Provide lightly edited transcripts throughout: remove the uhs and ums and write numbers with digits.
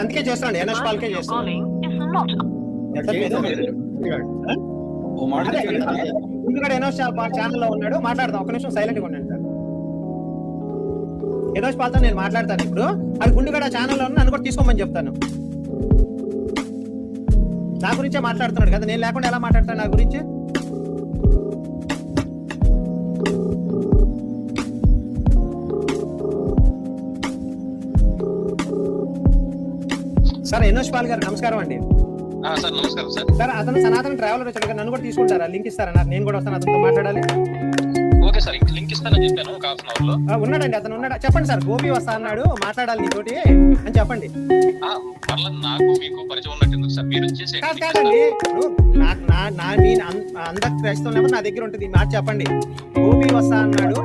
అందుకే చేస్తాను, ఎన్ఎస్ పాల్కే చేస్తాను. ముందుగా ఎనోస్ ఛానల్లో ఉన్నాడు, మాట్లాడదాం. ఒక నిమిషం సైలెంట్ గా ఉండండి సార్. ఎనోస్ పాల్తో నేను మాట్లాడతాను ఇప్పుడు. అది గుండుగడ ఛానల్లో ఉన్న నన్ను కూడా తీసుకోమని చెప్తాను. నా గురించే మాట్లాడుతున్నాడు కదా, నేను లేకుండా ఎలా మాట్లాడతాను నా గురించి? సార్ ఎనోస్ పాల్ గారు నమస్కారం అండి. సార్ నమస్కారం సార్. సార్ అతను సనాతన ట్రావెలర్ వచ్చాడు కదా, నన్ను కూడా తీసుకుంటారా? లింక్ ఇస్తారా నాకు? నేను కూడా వస్తాను, అతనితో మాట్లాడాలి. ఓకే సార్, లింక్ ఇస్తానని చెప్పాను ఒక హాఫ్ అన్ అవర్ లో. ఉన్నాడండి, అతను ఉన్నాడా? చెప్పండి సార్. గోపి వస్తా అన్నాడు, మాట్లాడాలి నీతోటి అని చెప్పండి. మళ్ళీ నాకు మీకు పరిచయం ఉన్నట్టు సార్, మీరు వచ్చేసి కాదండి, అందరు క్రైస్తవం నెంబర్ నా దగ్గర ఉంటుంది. మాట చెప్పండి. గోపి వస్తా అన్నాడు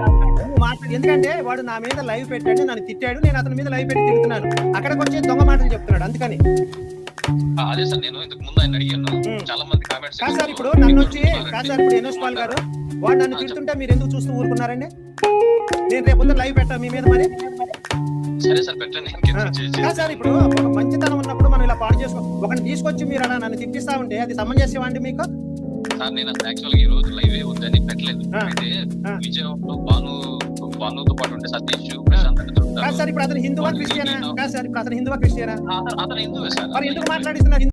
మాట్లాడు. ఎందుకంటే వాడు నా మీద లైవ్ పెట్టాడు, నన్ను తిట్టాడు, నేను అతని మీద లైవ్ పెట్టి తిడుతున్నాను. అక్కడికి వచ్చి దొంగ మాటలు చెప్తున్నాడు, అందుకని. అదే సార్, నేను ఇంతకు ముందు ఆయన అడిగాను, చాలా మంది కామెంట్స్. కాదు సార్, ఇప్పుడు నన్ను వచ్చి కాదు సార్, ఇప్పుడు ఎనోస్ పాల్ గారు వాడు నన్ను తిడుతుంటే మీరు ఎందుకు చూస్తూ ఊరుకున్నారండి? నేను రేపు పొద్దున్న లైవ్ పెట్టా మీ మీద మరి. సరే సార్, పెట్టండి. కాదు సార్, ఇప్పుడు ఒక మంచితనం ఉన్నప్పుడు మనం ఇలా పాడు చేసుకో, ఒకరిని తీసుకొచ్చి మీరు అలా నన్ను తిట్టిస్తా ఉంటే అది సమంజసమా అండి మీకు? సార్ నేను యాక్చువల్గా ఈ రోజు లైవ్ వద్దని పెట్టలేదు. అయితే విజయవాడలో బానుతో పాటు ఉంటే సతీష్, ప్రశాంత్. కాదు సార్, ఇప్పుడు అతను హిందువా క్రిస్టియనా? కాదు సార్, ఇప్పుడు అతను హిందువా క్రిస్టియనా? అతను హిందువే సార్. మరి ఎందుకు మాట్లాడిస్తున్నారు?